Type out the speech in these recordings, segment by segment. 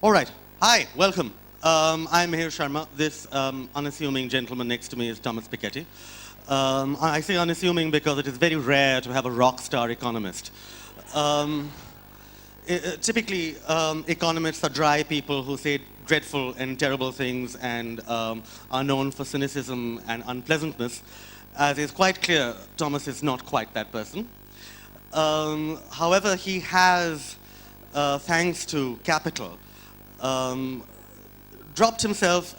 All right. Hi, welcome. I'm Mihir Sharma. This unassuming gentleman next to me is Thomas Piketty. I say unassuming because it is very rare to have a rock star economist. Typically, economists are dry people who say dreadful and terrible things and are known for cynicism and unpleasantness. As is quite clear, Thomas is not quite that person. However, he has, thanks to capital, dropped himself,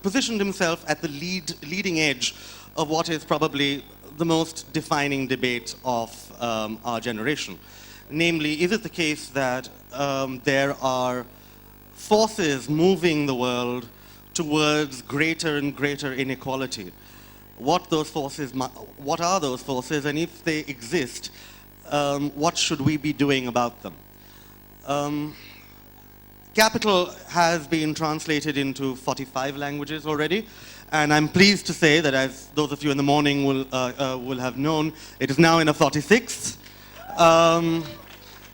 positioned himself at the leading edge of what is probably the most defining debate of our generation. Namely, is it the case that there are forces moving the world towards greater and greater inequality? What are those forces, and if they exist, what should we be doing about them? Capital has been translated into 45 languages already, and I'm pleased to say that, as those of you in the morning will have known, it is now in a 46th.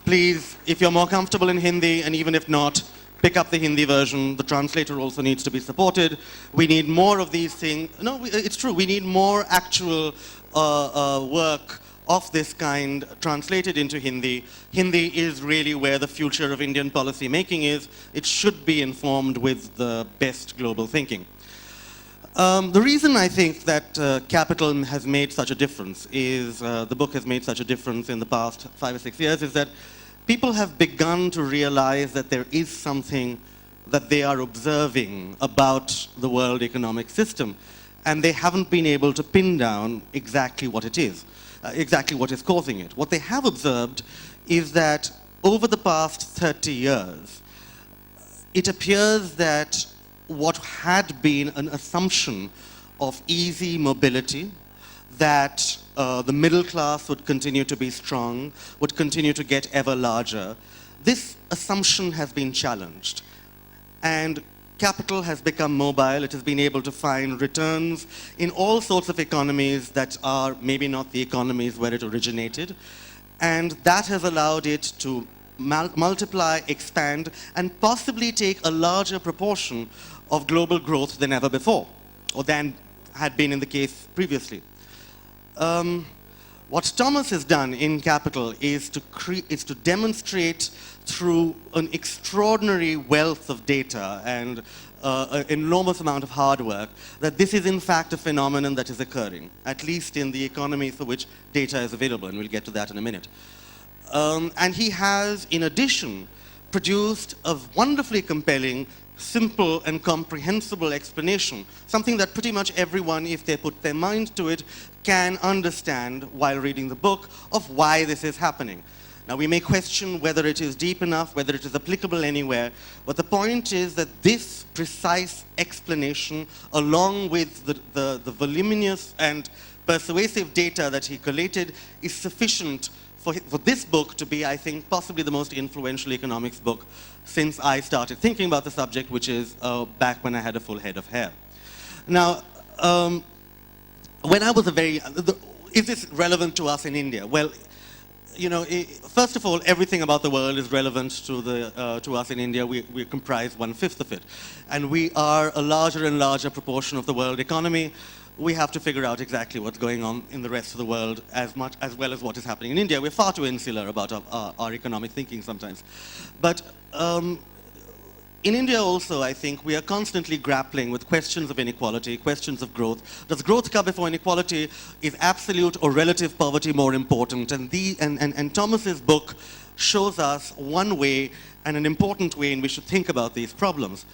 Please, if you're more comfortable in Hindi, and even if not, pick up the Hindi version. The translator also needs to be supported. We need more of these things. No, it's true. We need more actual work of this kind translated into Hindi. Hindi is really where the future of Indian policy making is. It should be informed with the best global thinking. The reason I think that capital has made such a difference is, the book has made such a difference in the past 5 or 6 years, is that people have begun to realize that there is something that they are observing about the world economic system, and they haven't been able to pin down exactly what it is. Exactly what is causing it. What they have observed is that over the past 30 years, it appears that what had been an assumption of easy mobility, that the middle class would continue to be strong, would continue to get ever larger, this assumption has been challenged. And capital has become mobile. It has been able to find returns in all sorts of economies that are maybe not the economies where it originated. And that has allowed it to multiply, expand, and possibly take a larger proportion of global growth than ever before, or than had been in the case previously. What Thomas has done in Capital is to demonstrate through an extraordinary wealth of data and an enormous amount of hard work that this is in fact a phenomenon that is occurring, at least in the economies for which data is available, and we'll get to that in a minute. And he has, in addition, produced a wonderfully compelling, simple and comprehensible explanation, something that pretty much everyone, if they put their mind to it, can understand while reading the book, of why this is happening. Now, we may question whether it is deep enough, whether it is applicable anywhere, but the point is that this precise explanation, along with the voluminous and persuasive data that he collated, is sufficient for this book to be, I think, possibly the most influential economics book since I started thinking about the subject, which is back when I had a full head of hair. Now, when I was is this relevant to us in India? Well, you know, first of all, everything about the world is relevant to us in India. We comprise 1/5 of it. And we are a larger and larger proportion of the world economy. We have to figure out exactly what's going on in the rest of the world as well as what is happening in India. We're far too insular about our economic thinking sometimes. But in India also, I think, we are constantly grappling with questions of inequality, questions of growth. Does growth come before inequality? Is absolute or relative poverty more important? And Thomas's book shows us one way, and an important way, in which to think about these problems.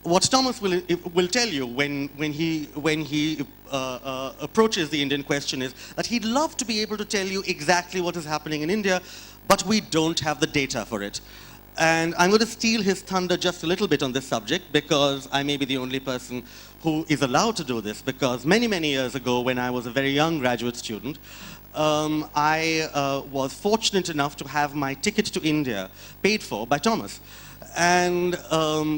What Thomas will tell you when he approaches the Indian question is that he'd love to be able to tell you exactly what is happening in India, but we don't have the data for it. And I'm going to steal his thunder just a little bit on this subject, because I may be the only person who is allowed to do this, because many, many years ago, when I was a very young graduate student, I was fortunate enough to have my ticket to India paid for by Thomas. And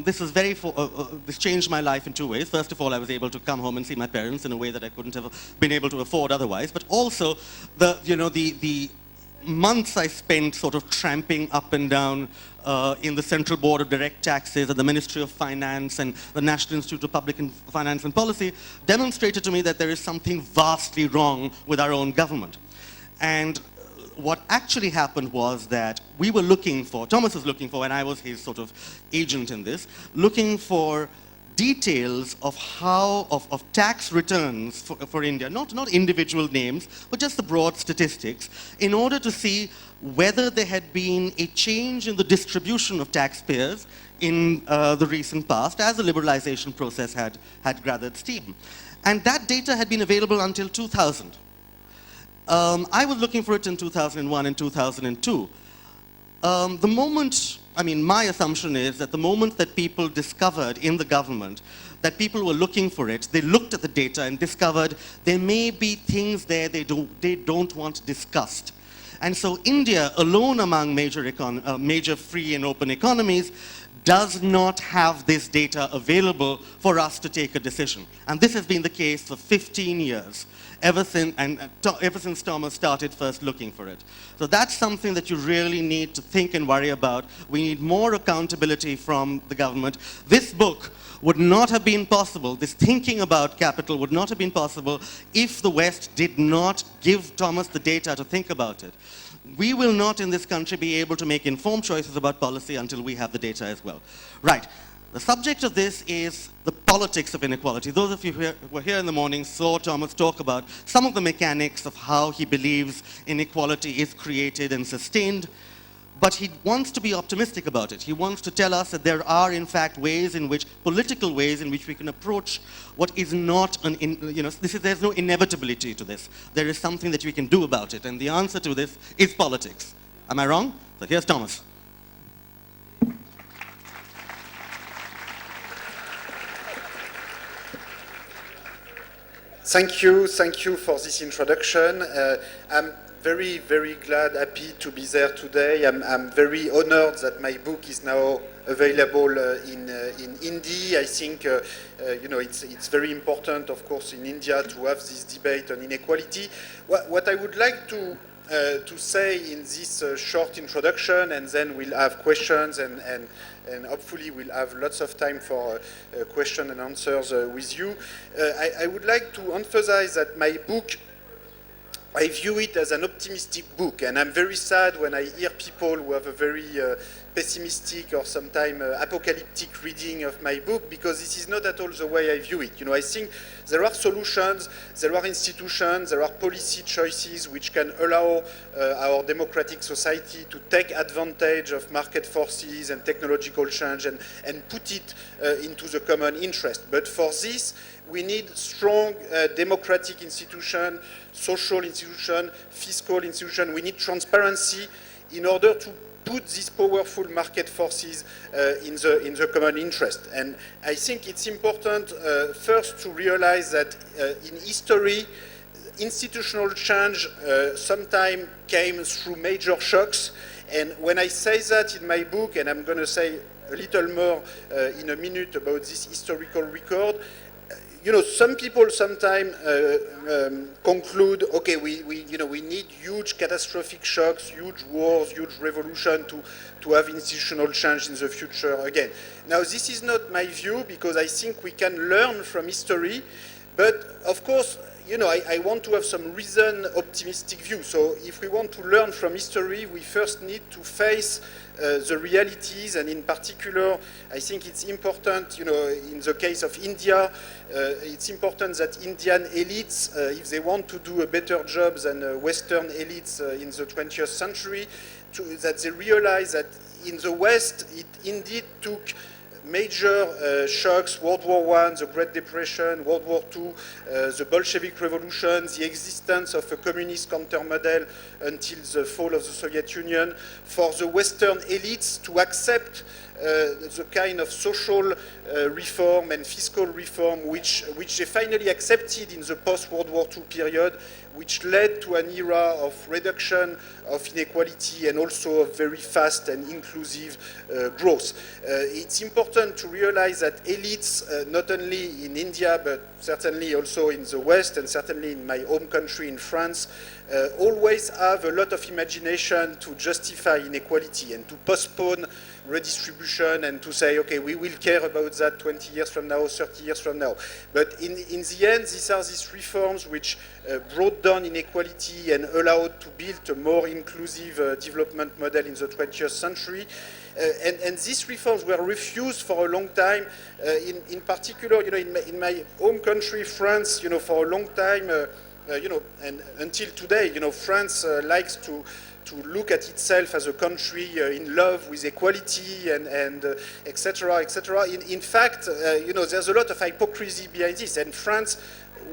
this changed my life in two ways. First of all, I was able to come home and see my parents in a way that I couldn't have been able to afford otherwise. But also, the months I spent sort of tramping up and down in the Central Board of Direct Taxes at the Ministry of Finance and the National Institute of Public Finance and Policy demonstrated to me that there is something vastly wrong with our own government. And what actually happened was that we were looking for, Thomas was looking for, and I was his sort of agent in this, looking for details of how, of tax returns for India, not individual names, but just the broad statistics, in order to see whether there had been a change in the distribution of taxpayers in the recent past as the liberalization process had gathered steam. And that data had been available until 2000. I was looking for it in 2001 and 2002. The moment, I mean, my assumption is that the moment that people discovered in the government that people were looking for it, they looked at the data and discovered there may be things there they don't want discussed. And so India, alone among major free and open economies, does not have this data available for us to take a decision. And this has been the case for 15 years. Ever since Thomas started first looking for it. So that's something that you really need to think and worry about. We need more accountability from the government. This book would not have been possible, this thinking about capital would not have been possible if the West did not give Thomas the data to think about it. We will not in this country be able to make informed choices about policy until we have the data as well. Right. The subject of this is the politics of inequality. Those of you who were here in the morning saw Thomas talk about some of the mechanics of how he believes inequality is created and sustained, but he wants to be optimistic about it. He wants to tell us that there are, in fact, ways in which, political ways in which we can approach what is not there's no inevitability to this. There is something that we can do about it, and the answer to this is politics. Am I wrong? So here's Thomas. Thank you for this introduction. I'm very, very glad, happy to be there today. I'm very honored that my book is now available in Hindi. I think it's very important, of course, in India to have this debate on inequality. What I would like to say in this short introduction, and then we'll have questions and hopefully we'll have lots of time for question and answers with you. I would like to emphasize that my book, I view it as an optimistic book, and I'm very sad when I hear people who have a very pessimistic or sometimes apocalyptic reading of my book, because this is not at all the way I view it. I think there are solutions, there are institutions, there are policy choices which can allow our democratic society to take advantage of market forces and technological change and put it into the common interest. But for this, we need strong democratic institutions, social institutions, fiscal institutions. We need transparency in order to put these powerful market forces in the common interest. And I think it's important first to realize that in history, institutional change sometimes came through major shocks. And when I say that in my book, and I'm going to say a little more in a minute about this historical record, some people sometimes conclude, okay, we need huge catastrophic shocks, huge wars, huge revolution to have institutional change in the future again. Now, this is not my view, because I think we can learn from history, but of course, I want to have some reasoned optimistic view. So if we want to learn from history, we first need to face the realities, and in particular, I think it's important, in the case of India, it's important that Indian elites, if they want to do a better job than Western elites in the 20th century, that they realize that in the West, it indeed took major shocks: World War I, the Great Depression, World War II, the Bolshevik Revolution, the existence of a communist countermodel until the fall of the Soviet Union, for the Western elites to accept the kind of social reform and fiscal reform which they finally accepted in the post-World War II period, which led to an era of reduction of inequality and also of very fast and inclusive growth. It's important to realize that elites, not only in India, but certainly also in the West, and certainly in my home country in France, always have a lot of imagination to justify inequality and to postpone redistribution and to say, okay, we will care about that 20 years from now, 30 years from now. But in the end, these are these reforms which brought down inequality and allowed to build a more inclusive development model in the 20th century. And these reforms were refused for a long time. In particular, in my home country, France, for a long time, and until today, France likes to look at itself as a country in love with equality and et cetera, et cetera. In fact, there's a lot of hypocrisy behind this, and France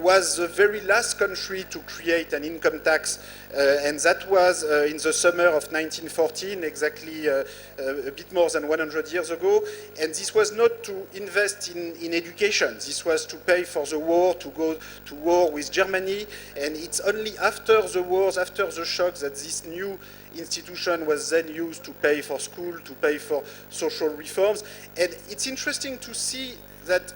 was the very last country to create an income tax, and that was in the summer of 1914, exactly a bit more than 100 years ago. And this was not to invest in education. This was to pay for the war, to go to war with Germany. And it's only after the wars, after the shock, that this new institution was then used to pay for school, to pay for social reforms. And it's interesting to see that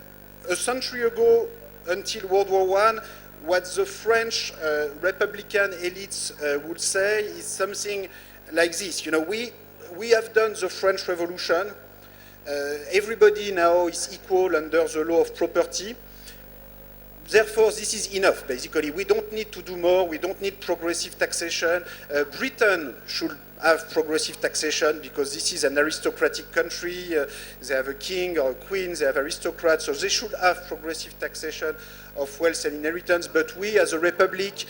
a century ago, until World War I, what the French Republican elites would say is something like this. We have done the French Revolution. Everybody now is equal under the law of property. Therefore, this is enough, basically. We don't need to do more. We don't need progressive taxation. Britain should have progressive taxation because this is an aristocratic country. They have a king or a queen. They have aristocrats. So they should have progressive taxation of wealth and inheritance. But we, as a republic,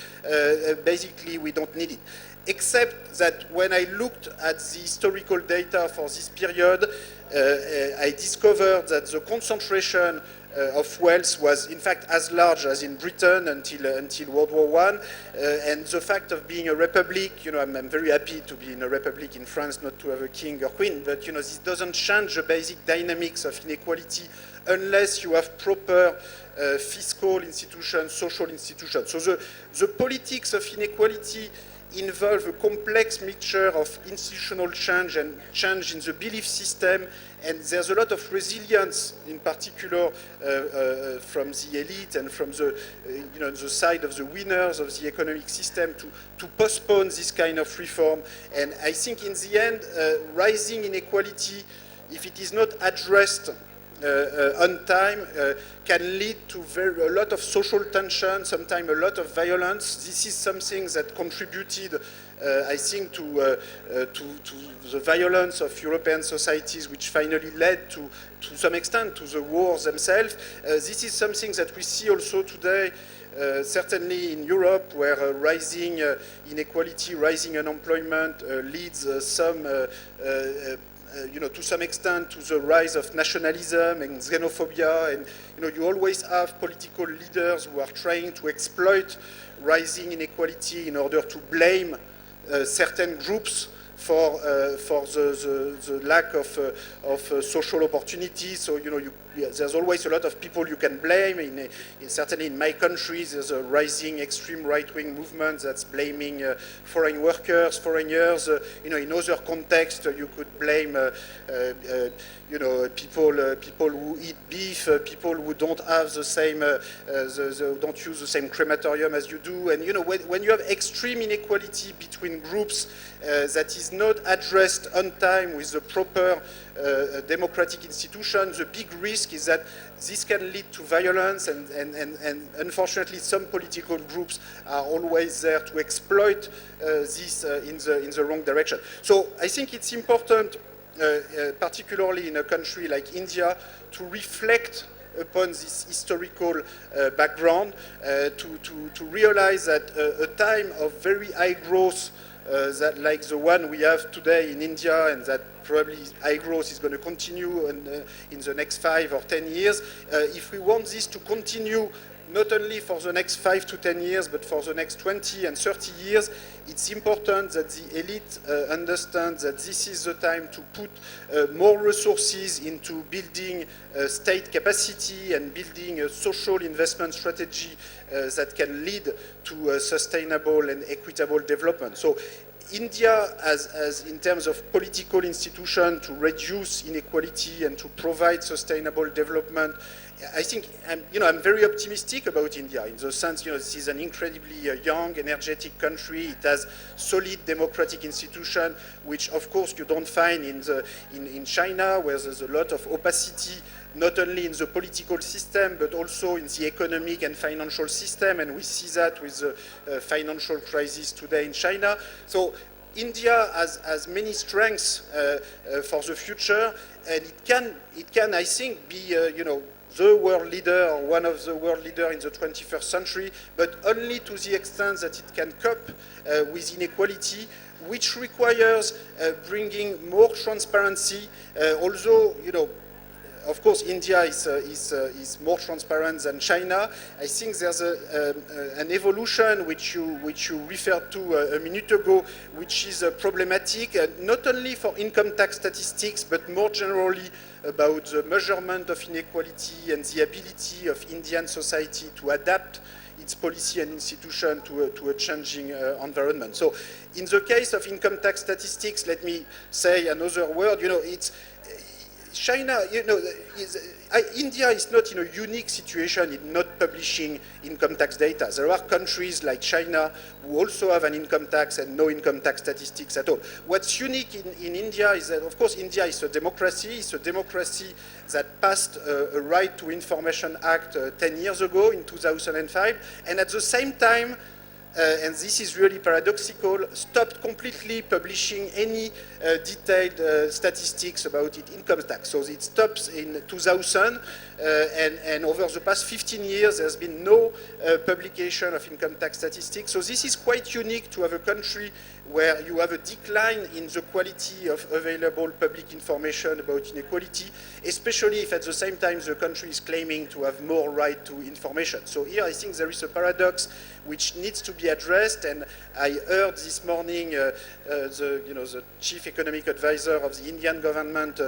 basically, we don't need it. Except that when I looked at the historical data for this period, I discovered that the concentration of wealth was in fact as large as in Britain until World War I, and the fact of being a republic, I'm very happy to be in a republic in France, not to have a king or queen, but this doesn't change the basic dynamics of inequality unless you have proper fiscal institutions, social institutions. So the politics of inequality involve a complex mixture of institutional change and change in the belief system, and there's a lot of resilience, in particular from the elite and from the, the side of the winners of the economic system to postpone this kind of reform. And I think in the end, rising inequality, if it is not addressed on time, can lead to a lot of social tension, sometimes a lot of violence. This is something that contributed, I think, to the violence of European societies, which finally led to some extent to the wars themselves. This is something that we see also today, certainly in Europe, where rising inequality, rising unemployment leads some to some extent to the rise of nationalism and xenophobia, and you always have political leaders who are trying to exploit rising inequality in order to blame certain groups for the lack of social opportunities. So there's always a lot of people you can blame. Certainly in my country, there's a rising extreme right-wing movement that's blaming foreign workers, foreigners. In other contexts, you could blame people who eat beef, people who don't have the same, don't use the same crematorium as you do. And when you have extreme inequality between groups that is not addressed on time with the proper democratic institutions, the big risk is that this can lead to violence, and unfortunately some political groups are always there to exploit this in the wrong direction. So I think it's important, particularly in a country like India, to reflect upon this historical background, to realize that a time of very high growth that like the one we have today in India, and that probably high growth is going to continue in the next 5 or 10 years. If we want this to continue, not only for the next 5 to 10 years, but for the next 20 and 30 years, it's important that the elite understand that this is the time to put more resources into building state capacity and building a social investment strategy that can lead to sustainable and equitable development. So India, as in terms of political institution to reduce inequality and to provide sustainable development, I think I'm very optimistic about India in the sense, this is an incredibly young, energetic country. It has solid democratic institution, which of course you don't find in China, where there's a lot of opacity, not only in the political system, but also in the economic and financial system, and we see that with the financial crisis today in China. So India has many strengths for the future, and it can I think, be the world leader or one of the world leaders in the 21st century, but only to the extent that it can cope with inequality, which requires bringing more transparency. Although, of course, India is more transparent than China. I think there's an evolution which you referred to a minute ago, which is problematic, not only for income tax statistics, but more generally about the measurement of inequality and the ability of Indian society to adapt its policy and institution to a changing environment. So in the case of income tax statistics, let me say another word, it's China, India is not in a unique situation in not publishing income tax data. There are countries like China who also have an income tax and no income tax statistics at all. What's unique in India is that, of course, India is a democracy. It's a democracy that passed a Right to Information Act 10 years ago in 2005, and at the same time, and this is really paradoxical, stopped completely publishing any detailed statistics about its income tax. So it stops in 2000, and over the past 15 years, there's been no publication of income tax statistics. So this is quite unique to have a country where you have a decline in the quality of available public information about inequality, especially if at the same time the country is claiming to have more right to information. So here I think there is a paradox which needs to be addressed, and I heard this morning the chief economic advisor of the Indian government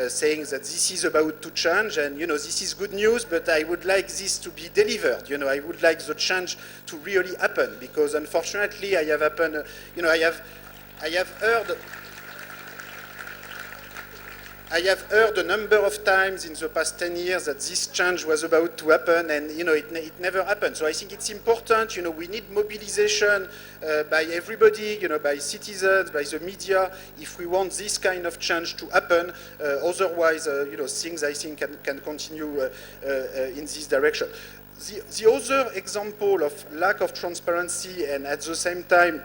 saying that this is about to change, and this is good news, but I would like this to be delivered. I would like the change to really happen, because unfortunately I have heard a number of times in the past 10 years that this change was about to happen, and it never happened. So I think it's important. We need mobilization by everybody, by citizens, by the media, if we want this kind of change to happen. Otherwise, things I think can continue in this direction. The other example of lack of transparency and at the same time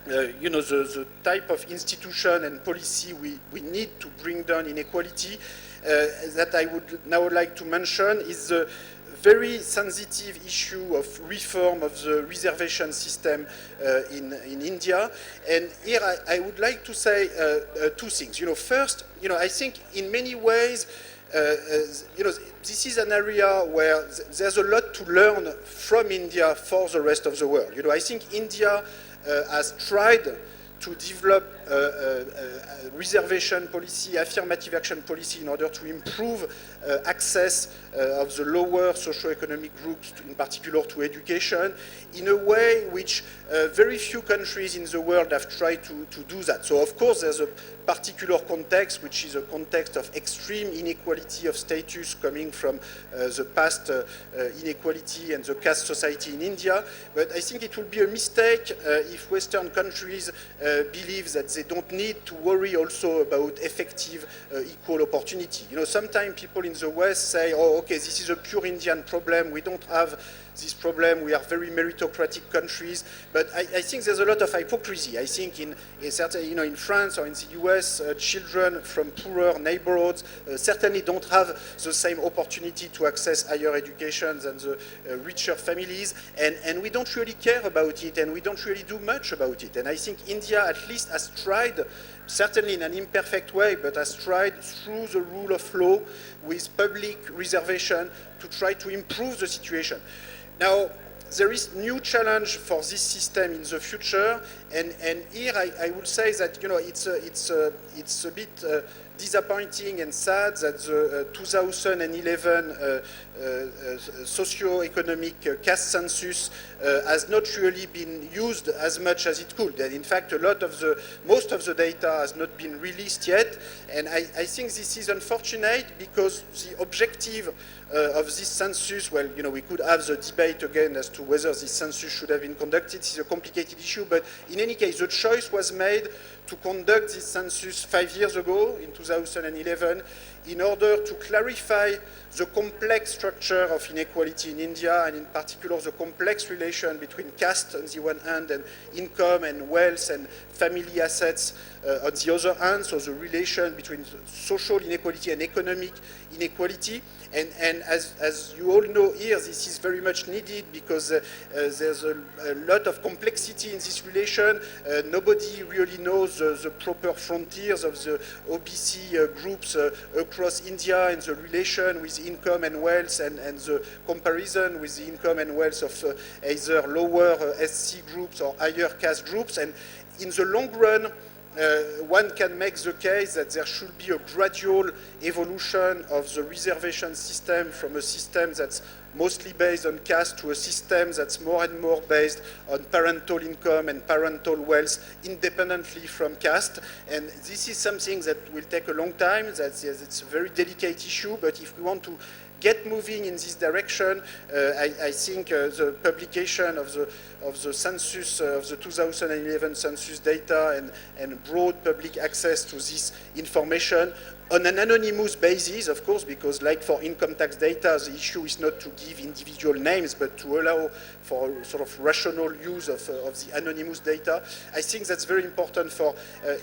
the type of institution and policy we need to bring down inequality that I would now like to mention is the very sensitive issue of reform of the reservation system in India. And here I would like to say two things. First, I think in many ways, this is an area where there's a lot to learn from India for the rest of the world. I think India has tried to develop a reservation policy, affirmative action policy in order to improve access of the lower socioeconomic groups, in particular to education, in a way which very few countries in the world have tried to do that. So of course there's a particular context, which is a context of extreme inequality of status coming from the past inequality and the caste society in India. But I think it would be a mistake if Western countries believe that they don't need to worry also about effective equal opportunity. Sometimes people in the West say, oh, okay, this is a pure Indian problem. We don't have this problem. We are very meritocratic countries. But I think there's a lot of hypocrisy. I think in France or in the US, children from poorer neighborhoods certainly don't have the same opportunity to access higher education than the richer families. And we don't really care about it, and we don't really do much about it. And I think India at least has tried, certainly in an imperfect way, but has tried through the rule of law with public reservation to try to improve the situation. Now, there is new challenge for this system in the future, and here I would say that it's a bit disappointing and sad that the 2011 socio-economic caste census has not really been used as much as it could. And in fact, most of the data has not been released yet. And I think this is unfortunate because the objective of this census, well, you know, we could have the debate again as to whether this census should have been conducted. It's a complicated issue, but in any case, the choice was made to conduct this census 5 years ago, in 2011, in order to clarify the complex structure of inequality in India, and in particular the complex relation between caste on the one hand and income and wealth and family assets on the other hand, so the relation between social inequality and economic inequality. And as you all know here, this is very much needed because there's a lot of complexity in this relation. Nobody really knows the proper frontiers of the OBC groups across India and the relation with income and wealth and the comparison with the income and wealth of either lower SC groups or higher caste groups. And in the long run, one can make the case that there should be a gradual evolution of the reservation system from a system that's mostly based on caste to a system that's more and more based on parental income and parental wealth independently from caste. And this is something that will take a long time. It's a very delicate issue, but if we want to get moving in this direction, I think the publication of the census, of the 2011 census data and broad public access to this information on an anonymous basis, of course, because like for income tax data, the issue is not to give individual names, but to allow for sort of rational use of the anonymous data. I think that's very important for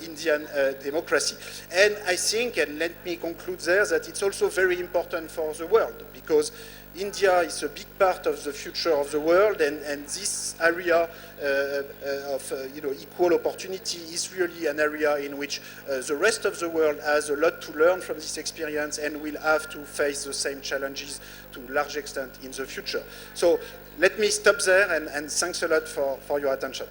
Indian democracy. And I think, and let me conclude there, that it's also very important for the world, because India is a big part of the future of the world, and this area of equal opportunity is really an area in which the rest of the world has a lot to learn from this experience and will have to face the same challenges to a large extent in the future. So let me stop there, and thanks a lot for your attention.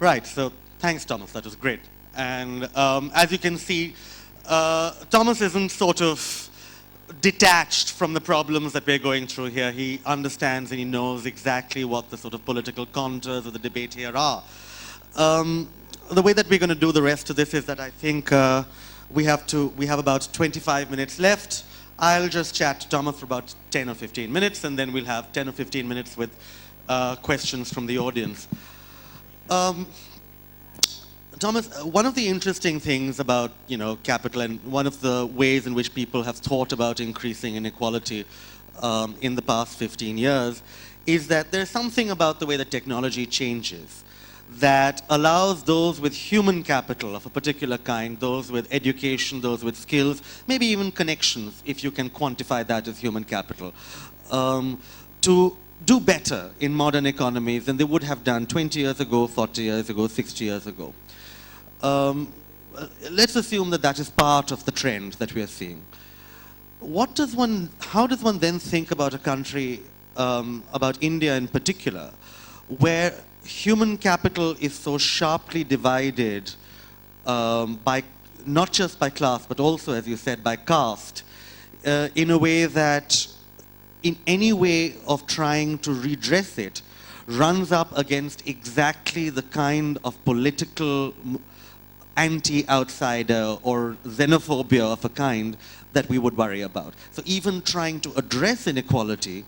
Right, so thanks, Thomas, that was great. And as you can see, Thomas isn't sort of detached from the problems that we're going through here. He understands and he knows exactly what the sort of political contours of the debate here are. The way that we're going to do the rest of this is that I think we have about 25 minutes left. I'll just chat to Thomas for about 10 or 15 minutes, and then we'll have 10 or 15 minutes with questions from the audience. Thomas, one of the interesting things about capital, and one of the ways in which people have thought about increasing inequality in the past 15 years, is that there's something about the way that technology changes that allows those with human capital of a particular kind, those with education, those with skills, maybe even connections, if you can quantify that as human capital, to do better in modern economies than they would have done 20 years ago, 40 years ago, 60 years ago. Let's assume that that is part of the trend that we are seeing. How does one then think about a country, about India in particular, where human capital is so sharply divided by, not just by class, but also, as you said, by caste, in a way that in any way of trying to redress it runs up against exactly the kind of political anti-outsider or xenophobia of a kind that we would worry about. So even trying to address inequality,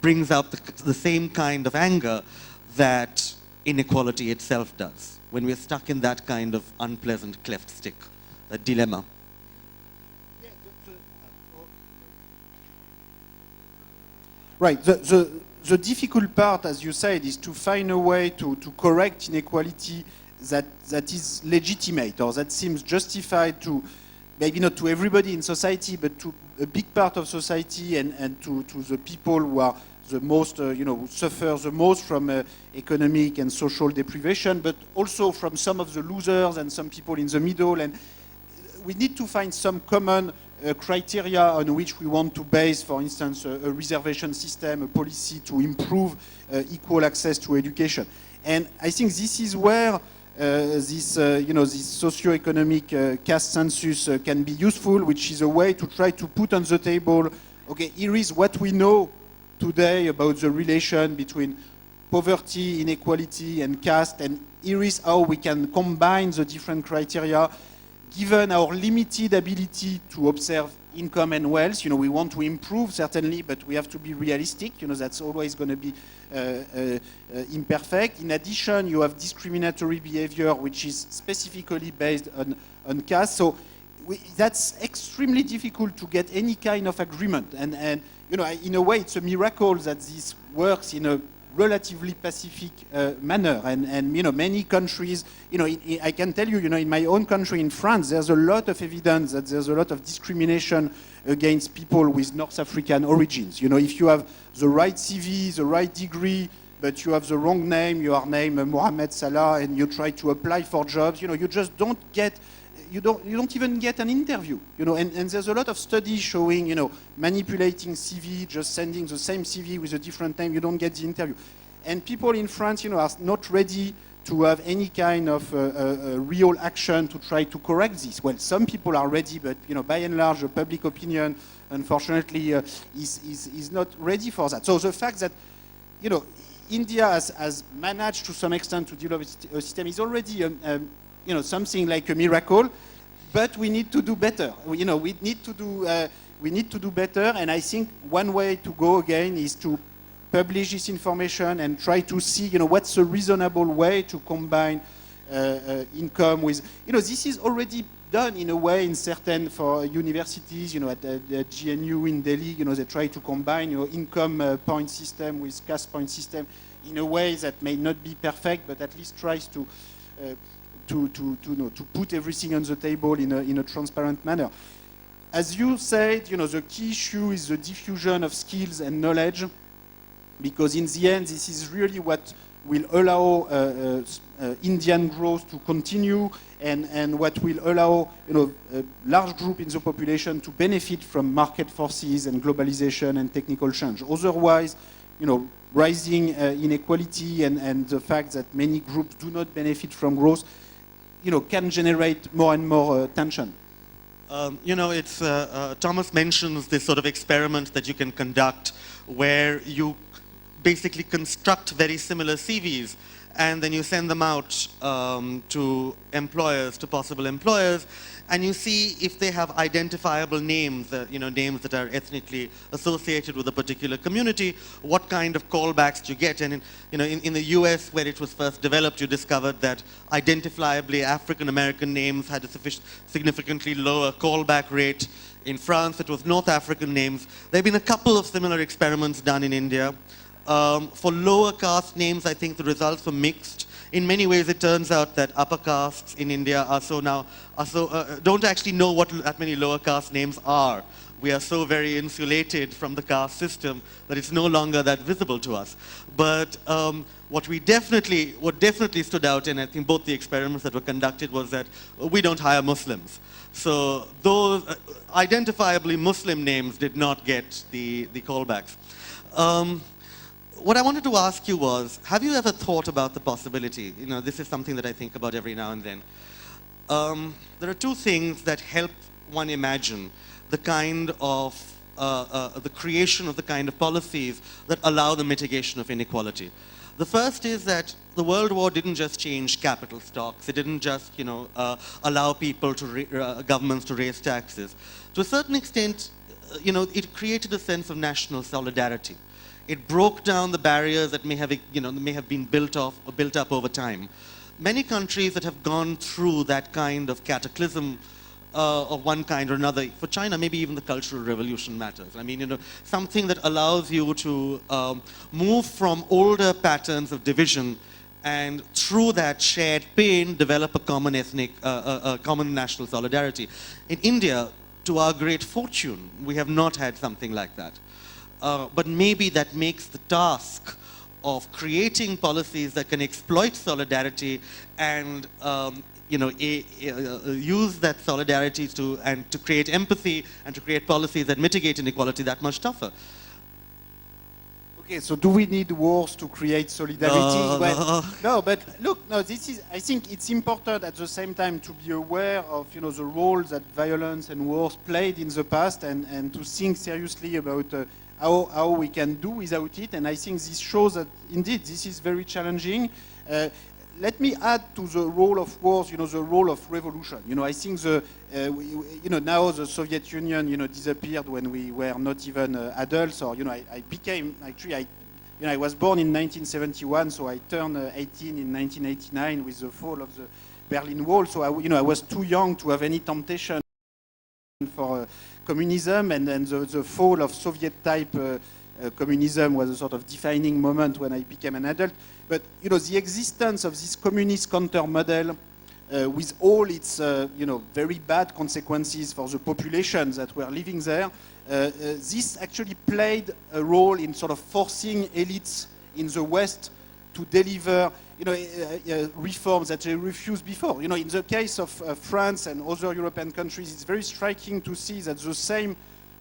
brings out the same kind of anger that inequality itself does, when we're stuck in that kind of unpleasant cleft stick, that dilemma. Right. The difficult part, as you said, is to find a way to correct inequality that is legitimate or that seems justified to, maybe not to everybody in society, but to a big part of society and to the people who are the most, who suffer the most from economic and social deprivation, but also from some of the losers and some people in the middle. And we need to find some common criteria on which we want to base, for instance, a reservation system, a policy to improve equal access to education. And I think this is where this socio-economic caste census can be useful, which is a way to try to put on the table, okay, here is what we know today about the relation between poverty, inequality, and caste, and here is how we can combine the different criteria. Given our limited ability to observe income and wealth, we want to improve certainly, but we have to be realistic. That's always going to be imperfect. In addition, you have discriminatory behavior, which is specifically based on caste. So that's extremely difficult to get any kind of agreement. And in a way, it's a miracle that this works in a relatively pacific manner, and many countries, I can tell you, in my own country, in France, there's a lot of evidence that there's a lot of discrimination against people with North African origins. If you have the right CV, the right degree, but you have the wrong name, you are named Mohamed Salah, and you try to apply for jobs, you just don't get. You don't even get an interview, and there's a lot of studies showing, manipulating CV, just sending the same CV with a different name, you don't get the interview. And people in France, are not ready to have any kind of real action to try to correct this. Well, some people are ready, but, by and large, the public opinion, unfortunately, is not ready for that. So the fact that, India has managed to some extent to develop a system is already something like a miracle, but we need to do better. We need to do better, and I think one way to go again is to publish this information and try to see, what's a reasonable way to combine income with, this is already done in a way in certain for universities, at the GNU in Delhi, they try to combine, income point system with caste point system in a way that may not be perfect, but at least tries to put everything on the table in a transparent manner. As you said, the key issue is the diffusion of skills and knowledge, because in the end, this is really what will allow Indian growth to continue, and what will allow a large group in the population to benefit from market forces and globalization and technical change. Otherwise, rising inequality and the fact that many groups do not benefit from growth, can generate more and more tension. It's Thomas mentions this sort of experiment that you can conduct where you basically construct very similar CVs and then you send them out to employers, to possible employers, and you see if they have identifiable names, names that are ethnically associated with a particular community, what kind of callbacks do you get? And in the US, where it was first developed, you discovered that identifiably African-American names had a significantly lower callback rate. In France, it was North African names. There have been a couple of similar experiments done in India. For lower caste names, I think the results were mixed. In many ways, it turns out that upper castes in India don't actually know what that many lower caste names are. We are so very insulated from the caste system that it's no longer that visible to us. But what definitely stood out, and I think both the experiments that were conducted, was that we don't hire Muslims. So those identifiably Muslim names did not get the callbacks. What I wanted to ask you was, have you ever thought about the possibility, this is something that I think about every now and then. There are two things that help one imagine the kind of, the creation of the kind of policies that allow the mitigation of inequality. The first is that the World War didn't just change capital stocks. It didn't just, allow people governments to raise taxes. To a certain extent, it created a sense of national solidarity. It broke down the barriers that may have been built up over time. Many countries that have gone through that kind of cataclysm of one kind or another, for China, maybe even the Cultural Revolution matters. I mean, something that allows you to move from older patterns of division and through that shared pain, develop a common common national solidarity. In India, to our great fortune, we have not had something like that. But maybe that makes the task of creating policies that can exploit solidarity and use that solidarity to create empathy and to create policies that mitigate inequality that much tougher. Okay, so do we need wars to create solidarity? Well, no, but look, no, this is, I think it's important at the same time to be aware of, the role that violence and wars played in the past, and to think seriously about how we can do without it. And I think this shows that indeed this is very challenging. Let me add to the role of wars, the role of revolution. I think now the Soviet Union, disappeared when we were not even adults, or, I became, actually, I was born in 1971, so I turned 18 in 1989 with the fall of the Berlin Wall. So, I was too young to have any temptation for communism, and then the fall of Soviet-type communism was a sort of defining moment when I became an adult. But the existence of this communist counter model, with all its very bad consequences for the populations that were living there, this actually played a role in sort of forcing elites in the West to deliver reforms that they refused before. In the case of France and other European countries, it's very striking to see that the same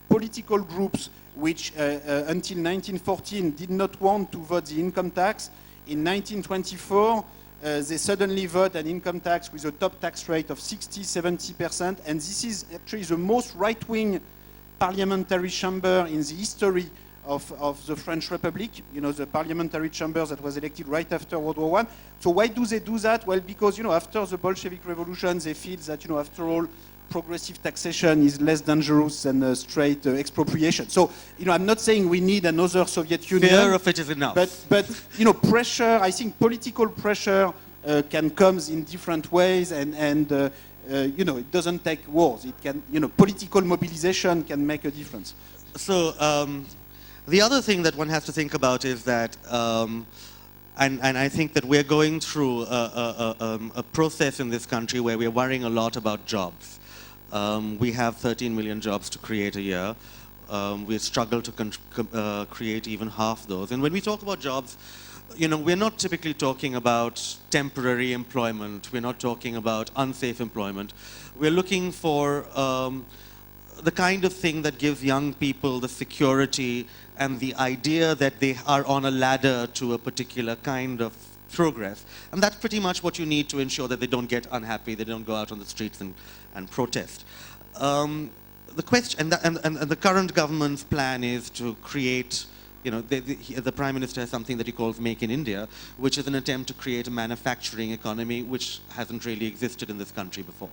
political groups which until 1914 did not want to vote the income tax, in 1924 they suddenly vote an income tax with a top tax rate of 60–70%, and this is actually the most right-wing parliamentary chamber in the history of the French Republic, the parliamentary chamber that was elected right after World War I. So why do they do that? Well, because, after the Bolshevik Revolution, they feel that, after all, progressive taxation is less dangerous than straight expropriation. So, I'm not saying we need another Soviet Union. Fear of it is enough. But pressure, I think political pressure can come in different ways, and it doesn't take wars. It can, political mobilization can make a difference. So, the other thing that one has to think about is that, and I think that we're going through a process in this country where we're worrying a lot about jobs. We have 13 million jobs to create a year. We struggle to create even half those. And when we talk about jobs, we're not typically talking about temporary employment. We're not talking about unsafe employment. We're looking for the kind of thing that gives young people the security and the idea that they are on a ladder to a particular kind of progress. And that's pretty much what you need to ensure that they don't get unhappy, they don't go out on the streets and protest. The question, and the current government's plan is to create, the Prime Minister has something that he calls Make in India, which is an attempt to create a manufacturing economy which hasn't really existed in this country before.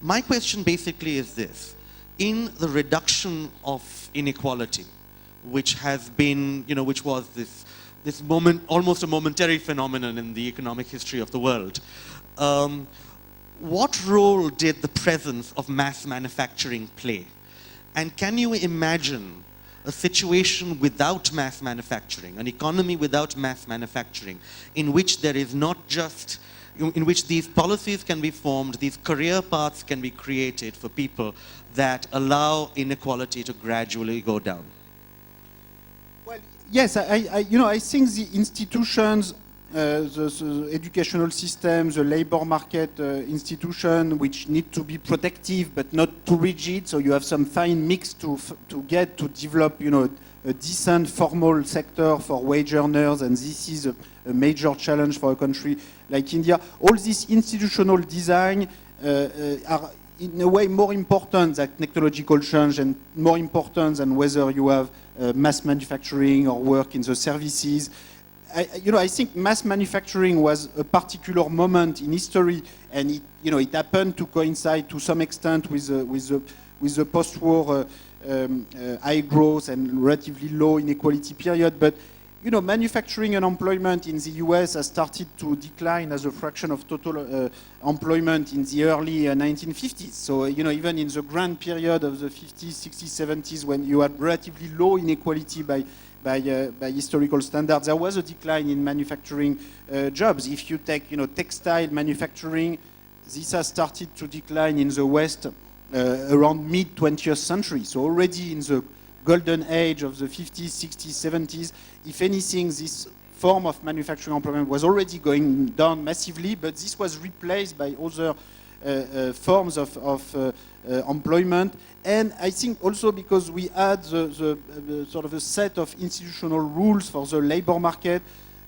My question basically is this. In the reduction of inequality, which has been, which was this moment, almost a momentary phenomenon in the economic history of the world, what role did the presence of mass manufacturing play? And can you imagine a situation without mass manufacturing, an economy without mass manufacturing, in which there is not just, in which these policies can be formed, these career paths can be created for people that allow inequality to gradually go down? Well, yes, I think the institutions, the educational system, the labor market institution, which need to be protective but not too rigid, so you have some fine mix to get to develop, a decent formal sector for wage earners, and this is a major challenge for a country like India. All this institutional design are in a way more important than technological change, and more important than whether you have mass manufacturing or work in the services. I think mass manufacturing was a particular moment in history, and it happened to coincide to some extent with the post-war high growth and relatively low inequality period. But manufacturing and employment in the US has started to decline as a fraction of total employment in the early 1950s. So, even in the grand period of the 50s, 60s, 70s, when you had relatively low inequality by historical standards, there was a decline in manufacturing jobs. If you take, textile manufacturing, this has started to decline in the West around mid-20th century. So already in the golden age of the 50s, 60s, 70s, if anything, this form of manufacturing employment was already going down massively, but this was replaced by other forms of employment. And I think also because we had the sort of a set of institutional rules for the labor market,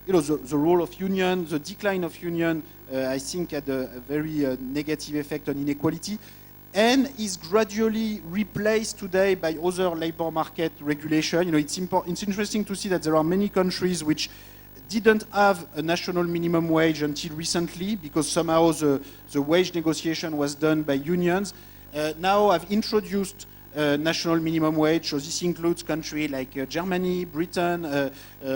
you know, the role of union, the decline of union, I think had a very negative effect on inequality, and is gradually replaced today by other labor market regulation. You know, it's interesting to see that there are many countries which didn't have a national minimum wage until recently, because somehow the wage negotiation was done by unions. Now have introduced national minimum wage, so this includes countries like Germany, Britain,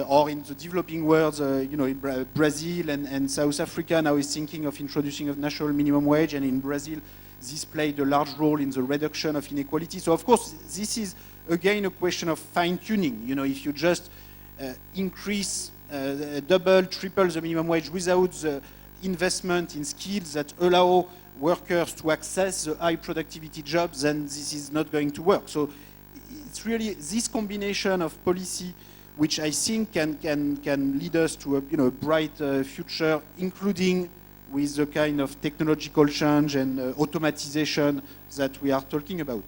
or in the developing world, you know, in Brazil and South Africa now is thinking of introducing a national minimum wage, and in Brazil this played a large role in the reduction of inequality. So of course this is again a question of fine-tuning. You know, if you just increase double, triple the minimum wage without the investment in skills that allow workers to access the high productivity jobs, then this is not going to work. So it's really this combination of policy which I think can lead us to a, you know, bright future, including with the kind of technological change and automatization that we are talking about.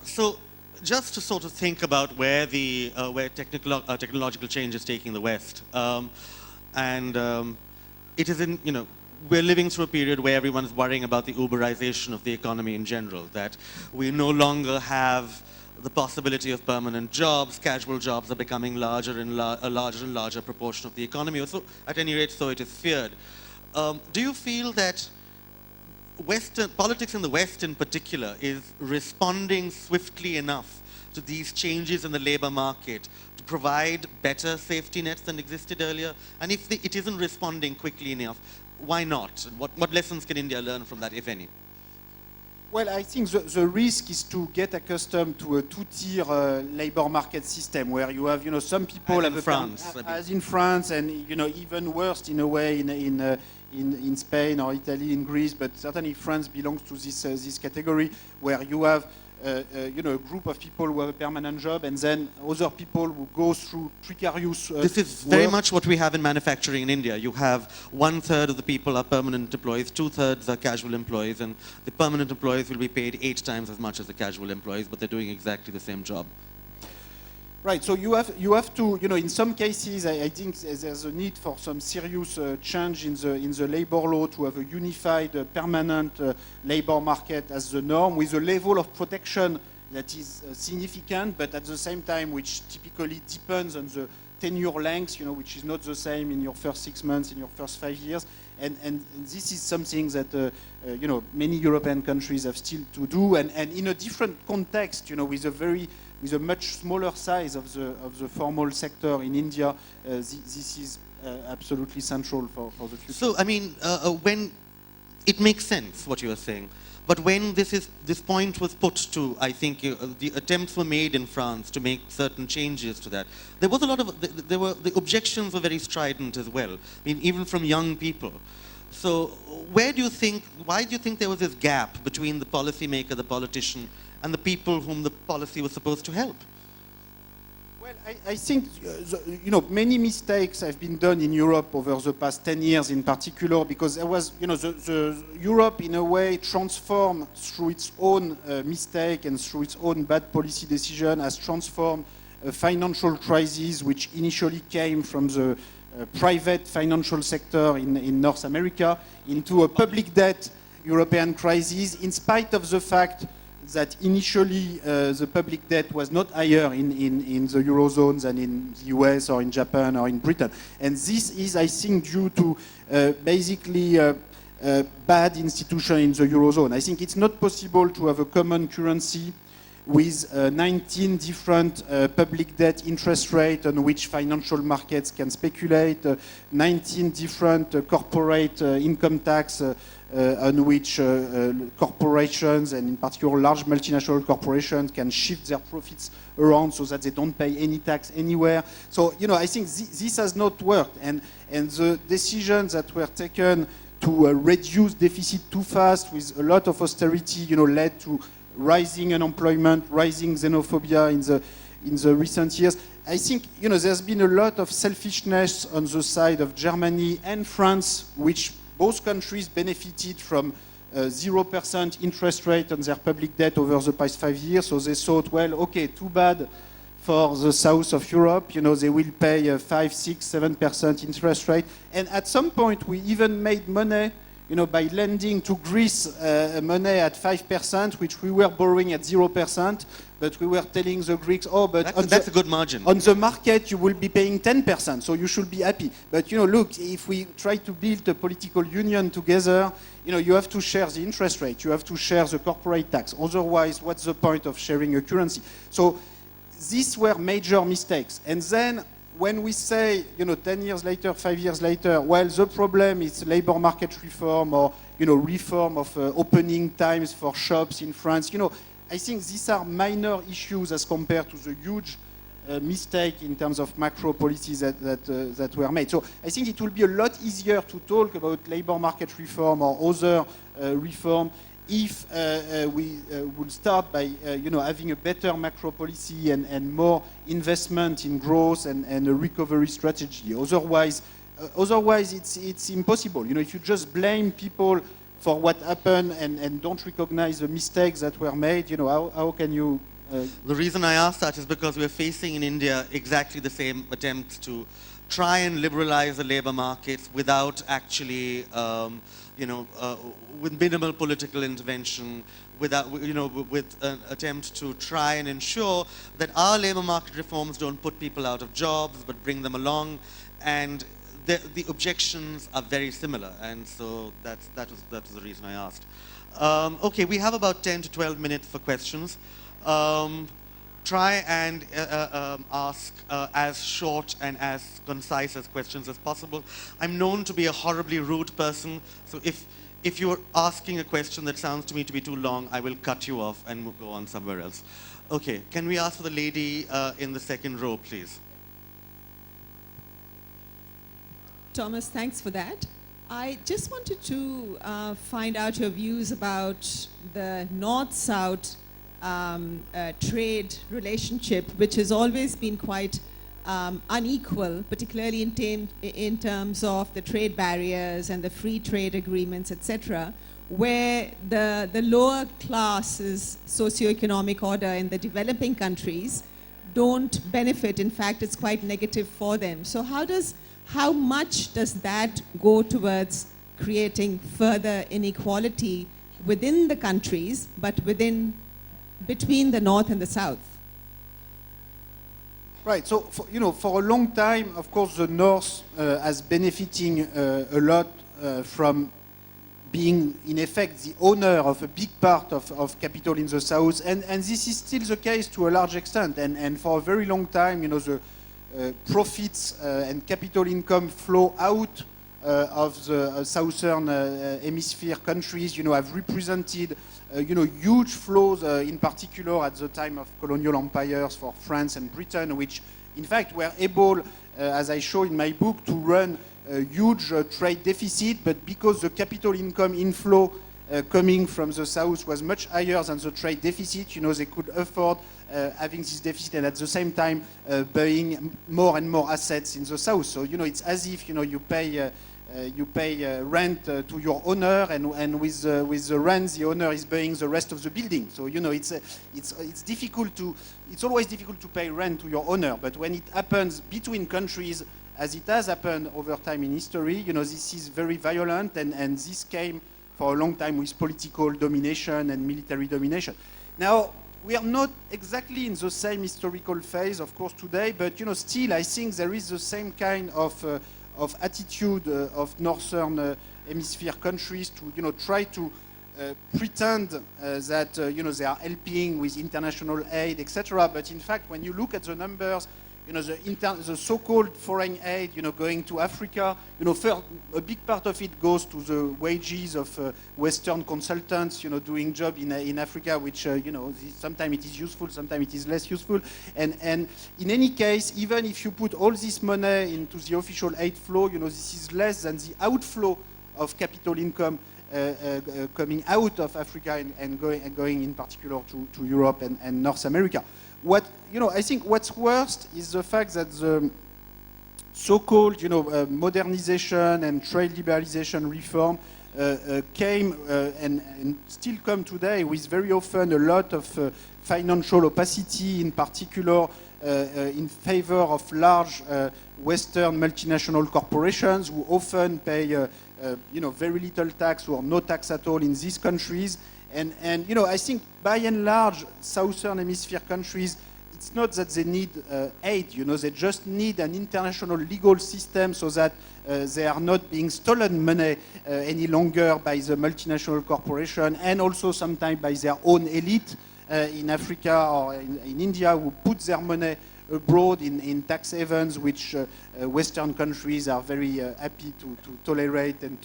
So just to sort of think about where the technological change is taking the West, it is in, you know, we're living through a period where everyone's worrying about the Uberization of the economy in general, that we no longer have the possibility of permanent jobs. Casual jobs are becoming larger and a larger and larger proportion of the economy, or so, at any rate, so it is feared. Do you feel that Western politics in the West in particular is responding swiftly enough to these changes in the labor market to provide better safety nets than existed earlier? And if it isn't responding quickly enough, why not? And what lessons can India learn from that, if any? Well, I think the risk is to get accustomed to a two-tier labor market system where you have, you know, some people as in France, as in France, and, you know, even worse in a way in Spain or Italy, in Greece, but certainly France belongs to this category where you have you know, a group of people who have a permanent job, and then other people who go through precarious This is very much what we have in manufacturing in India. You have 1/3 of the people are permanent employees, 2/3 are casual employees, and the permanent employees will be paid 8 times as much as the casual employees, but they're doing exactly the same job. Right, so you have to, you know, in some cases, I think there's a need for some serious change in the labor law to have a unified, permanent labor market as the norm, with a level of protection that is significant, but at the same time, which typically depends on the tenure length, you know, which is not the same in your first 6 months, in your first 5 years, and this is something that you know, many European countries have still to do, and in a different context, you know, with a much smaller size of the formal sector in India, this is absolutely central for the future. So, I mean, when it makes sense what you are saying, but when this point was put to, I think the attempts were made in France to make certain changes to that. There was a lot of the objections were very strident as well. I mean, even from young people. So, why do you think there was this gap between the policymaker, the politician, and the people whom the policy was supposed to help? Well, I think, you know, many mistakes have been done in Europe over the past 10 years in particular, because there was, you know, the Europe in a way transformed through its own mistake and through its own bad policy decision, has transformed a financial crisis which initially came from the private financial sector in North America into a public debt European crisis, in spite of the fact that initially the public debt was not higher in the Eurozone than in the US or in Japan or in Britain. And this is, I think, due to basically bad institution in the Eurozone. I think it's not possible to have a common currency with 19 different public debt interest rates on which financial markets can speculate, 19 different corporate income tax on which corporations, and in particular large multinational corporations, can shift their profits around so that they don't pay any tax anywhere. So, you know, I think this has not worked, and the decisions that were taken to reduce deficit too fast with a lot of austerity, you know, led to rising unemployment, rising xenophobia in the recent years. I think, there's been a lot of selfishness on the side of Germany and France, which both countries benefited from 0% interest rate on their public debt over the past 5 years. So they thought, well, okay, too bad for the south of Europe. They will pay 5, 6, 7% interest rate. And at some point, we even made money, by lending to Greece money at 5%, which we were borrowing at 0%. But we were telling the Greeks, oh, but that's a good margin. On the market, you will be paying 10%, so you should be happy. But, look, if we try to build a political union together, you have to share the interest rate. You have to share the corporate tax. Otherwise, what's the point of sharing a currency? So these were major mistakes. And then when we say, 10 years later, 5 years later, well, the problem is labor market reform or, reform of opening times for shops in France, I think these are minor issues as compared to the huge mistake in terms of macro policies that were made. So I think it will be a lot easier to talk about labor market reform or other reform if we will start by having a better macro policy and more investment in growth and a recovery strategy. Otherwise it's impossible. If you just blame people for what happened and don't recognize the mistakes that were made, how can you... The reason I ask that is because we're facing in India exactly the same attempts to try and liberalize the labor markets without actually, with minimal political intervention, with an attempt to try and ensure that our labor market reforms don't put people out of jobs, but bring them along. And the objections are very similar, and so that was the reason I asked. Okay, we have about 10 to 12 minutes for questions. Try and ask as short and as concise as questions as possible. I'm known to be a horribly rude person, so if you're asking a question that sounds to me to be too long, I will cut you off and we'll go on somewhere else. Okay, can we ask for the lady in the second row, please? Thomas, thanks for that. I just wanted to find out your views about the North-South trade relationship, which has always been quite unequal, particularly in terms of the trade barriers and the free trade agreements, etc., where the lower classes socioeconomic order in the developing countries don't benefit. In fact, it's quite negative for them. So how much does that go towards creating further inequality within the countries, but between the North and the South? Right, so for a long time, of course, the North has benefiting a lot from being, in effect, the owner of a big part of capital in the South, and this is still the case to a large extent, and for a very long time, the profits and capital income flow out of the southern hemisphere countries, have represented, huge flows, in particular at the time of colonial empires for France and Britain, which in fact were able, as I show in my book, to run a huge trade deficit, but because the capital income inflow coming from the south was much higher than the trade deficit, they could afford having this deficit and at the same time buying more and more assets in the south. So it's as if you pay rent to your owner, and with the rent the owner is buying the rest of the building. So it's difficult to, it's always difficult to pay rent to your owner, but when it happens between countries, as it has happened over time in history, this is very violent, and this came for a long time with political domination and military domination. Now, we are not exactly in the same historical phase, of course, today, but still, I think there is the same kind of attitude of northern hemisphere countries to try to pretend that they are helping with international aid, etc. But in fact, when you look at the numbers, the so-called foreign aid, going to Africa, a big part of it goes to the wages of Western consultants, doing job in Africa, which, sometimes it is useful, sometimes it is less useful. And in any case, even if you put all this money into the official aid flow, this is less than the outflow of capital income coming out of Africa and going in particular to Europe and North America. I think what's worst is the fact that the so-called, modernization and trade liberalization reform came and still come today with very often a lot of financial opacity, in particular in favor of large Western multinational corporations who often pay very little tax or no tax at all in these countries. And I think by and large, Southern Hemisphere countries, it's not that they need aid, they just need an international legal system so that they are not being stolen money any longer by the multinational corporation, and also sometimes by their own elite in Africa or in India, who put their money abroad in tax havens, which Western countries are very happy to tolerate and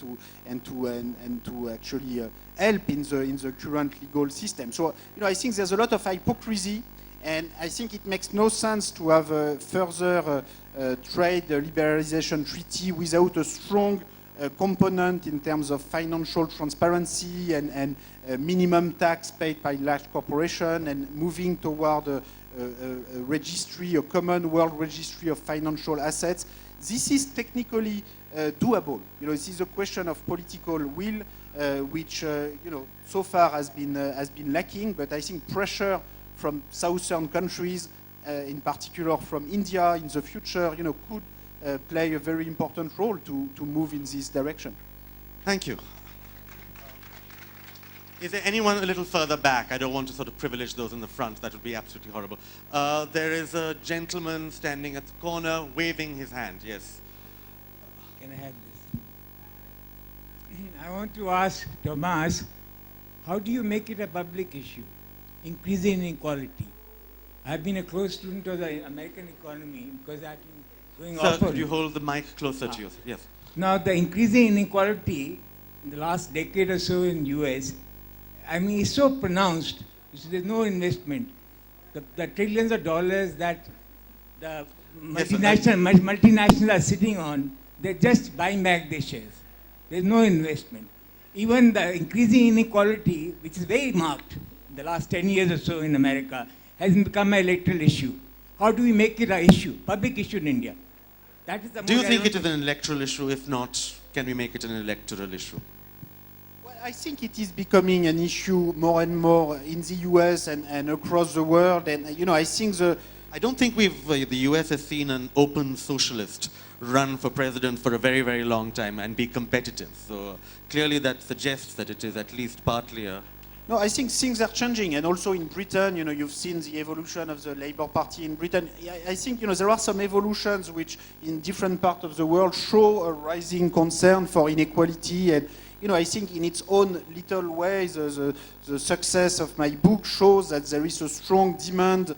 to actually help in the current legal system. So I think there's a lot of hypocrisy. And I think it makes no sense to have a further trade liberalization treaty without a strong component in terms of financial transparency and minimum tax paid by large corporations, and moving toward a registry, a common world registry of financial assets. This is technically doable. This is a question of political will, which so far has been lacking. But I think pressure from Southern countries, in particular from India, in the future, could play a very important role to move in this direction. Thank you. Is there anyone a little further back? I don't want to sort of privilege those in the front. That would be absolutely horrible. There is a gentleman standing at the corner, waving his hand. Yes. Can I have this? I want to ask Thomas, how do you make it a public issue? Increasing inequality. I've been a close student of the American economy because I've been going Sir, off. could you hold the mic closer to you? Yes. Now, the increasing inequality in the last decade or so in US, is so pronounced. There's no investment. The trillions of dollars that the multinationals are sitting on, they're just buying back their shares. There's no investment. Even the increasing inequality, which is very marked, the last 10 years or so in America, has become an electoral issue. How do we make it an issue, public issue in India? That is the Do you think it is an electoral issue? If not, can we make it an electoral issue? Well, I think it is becoming an issue more and more in the US and across the world. And, I think I don't think the US has seen an open socialist run for president for a very, very long time and be competitive. So clearly that suggests that it is at least partly a... No, I think things are changing, and also in Britain, you've seen the evolution of the Labour Party in Britain. I think, there are some evolutions which, in different parts of the world, show a rising concern for inequality. And, I think in its own little way, the success of my book shows that there is a strong demand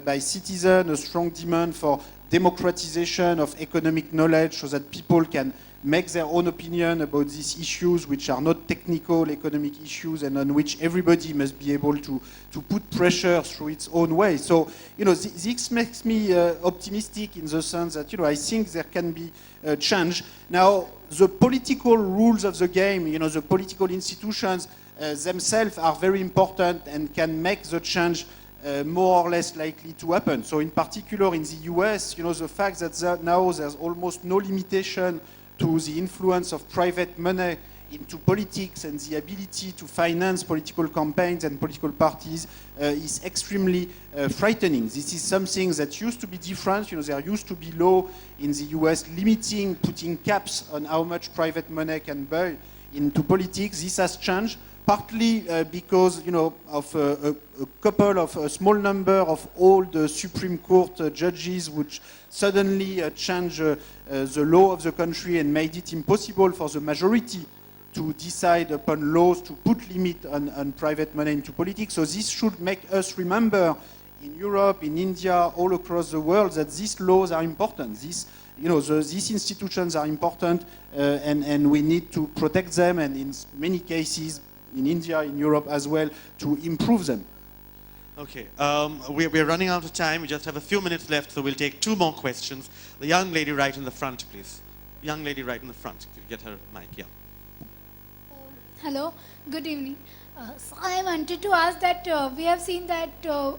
by citizens, a strong demand for democratization of economic knowledge so that people can make their own opinion about these issues, which are not technical economic issues and on which everybody must be able to put pressure through its own way. So, this makes me optimistic in the sense that, I think there can be change. Now, the political rules of the game, the political institutions themselves are very important and can make the change more or less likely to happen. So in particular in the US, the fact that now there's almost no limitation to the influence of private money into politics and the ability to finance political campaigns and political parties is extremely frightening. This is something that used to be different. There used to be law in the US limiting, putting caps on how much private money can buy into politics. This has changed, partly because of a small number of old Supreme Court judges which suddenly changed the law of the country and made it impossible for the majority to decide upon laws to put limit on private money into politics. So this should make us remember in Europe, in India, all across the world that these laws are important. These institutions are important and we need to protect them, and in many cases in India, in Europe as well, to improve them. Okay, we're running out of time. We just have a few minutes left, so we'll take two more questions. The young lady right in the front, please. Young lady right in the front. Could you get her mic? Yeah. Hello, good evening. So I wanted to ask that we have seen that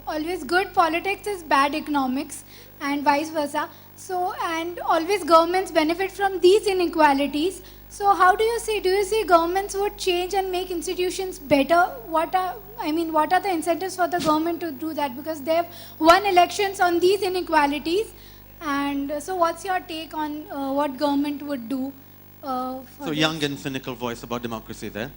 always good politics is bad economics and vice versa. So, and always governments benefit from these inequalities. So how do you see governments would change and make institutions better? What are the incentives for the government to do that? Because they have won elections on these inequalities. And so what's your take on what government would do? So this? young and cynical voice about democracy there.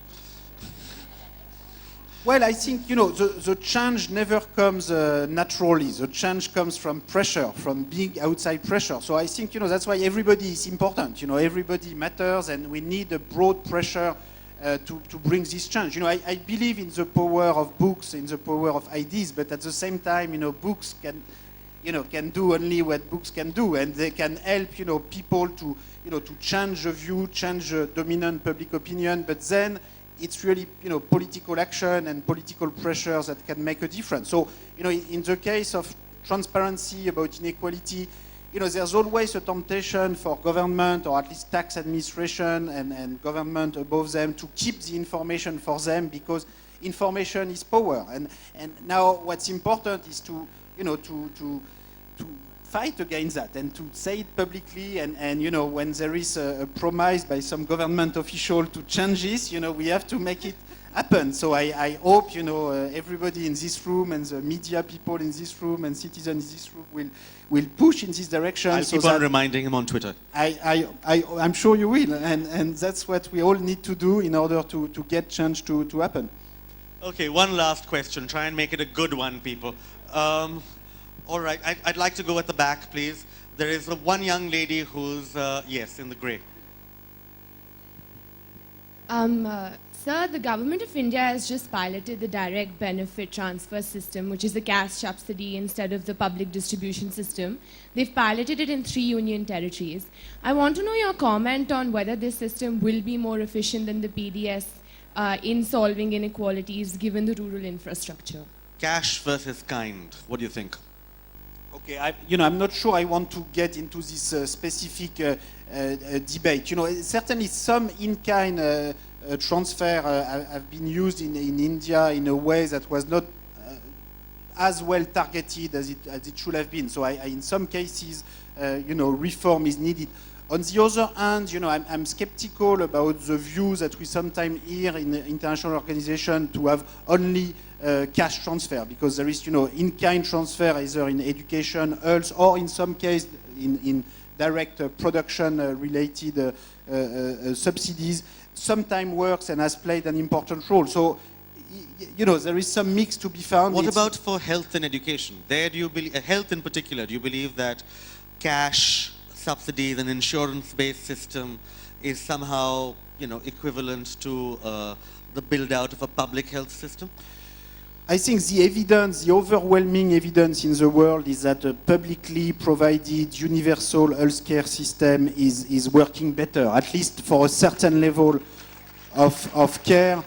Well, I think, the change never comes naturally. The change comes from pressure, from big outside pressure. So I think, that's why everybody is important. Everybody matters, and we need a broad pressure to bring this change. I believe in the power of books, in the power of ideas, but at the same time, books can do only what books can do, and they can help, people to change the view, change the dominant public opinion, but then it's really, political action and political pressures that can make a difference. So, in the case of transparency about inequality, there's always a temptation for government, or at least tax administration and government above them, to keep the information for them, because information is power. And now what's important is to fight against that and to say it publicly, and when there is a promise by some government official to change this, we have to make it happen. So I hope, everybody in this room and the media people in this room and citizens in this room will push in this direction. I'll keep on reminding him on Twitter. I'm sure you will, and that's what we all need to do in order to get change to happen. Okay, one last question. Try and make it a good one, people. All right, I'd like to go at the back, please. There is one young lady who's, yes, in the grey. Sir, the government of India has just piloted the direct benefit transfer system, which is a cash subsidy instead of the public distribution system. They've piloted it in 3 union territories. I want to know your comment on whether this system will be more efficient than the PDS in solving inequalities given the rural infrastructure. Cash versus kind. What do you think? Okay, I'm not sure I want to get into this specific debate. Certainly some in-kind transfer have been used in India in a way that was not as well targeted as it should have been. So in some cases, reform is needed. On the other hand, I'm skeptical about the view that we sometimes hear in the international organization to have only cash transfer, because there is, in-kind transfer either in education, health, or in some case in direct production-related subsidies, sometimes works and has played an important role. So, there is some mix to be found. What about for health and education? There, do you believe, health in particular, do you believe that cash subsidies and insurance-based system is somehow, equivalent to the build-out of a public health system? I think the overwhelming evidence in the world is that a publicly provided universal healthcare system is working better, at least for a certain level of care.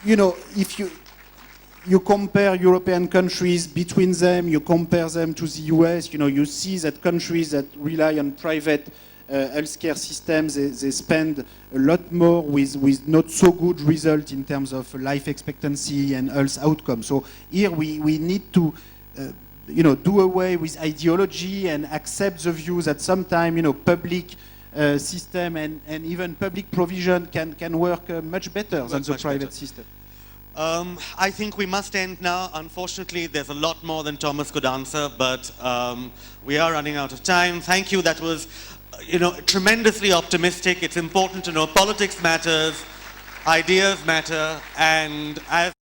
If you compare European countries between them, you compare them to the US, you see that countries that rely on private healthcare systems, they spend a lot more with not so good result in terms of life expectancy and health outcomes. So here we need to do away with ideology and accept the view that sometimes public system and even public provision can work much better than the private system. I think we must end now. Unfortunately, there's a lot more than Thomas could answer, but we are running out of time. Thank you. That was, tremendously optimistic. It's important to know politics matters, ideas matter, and as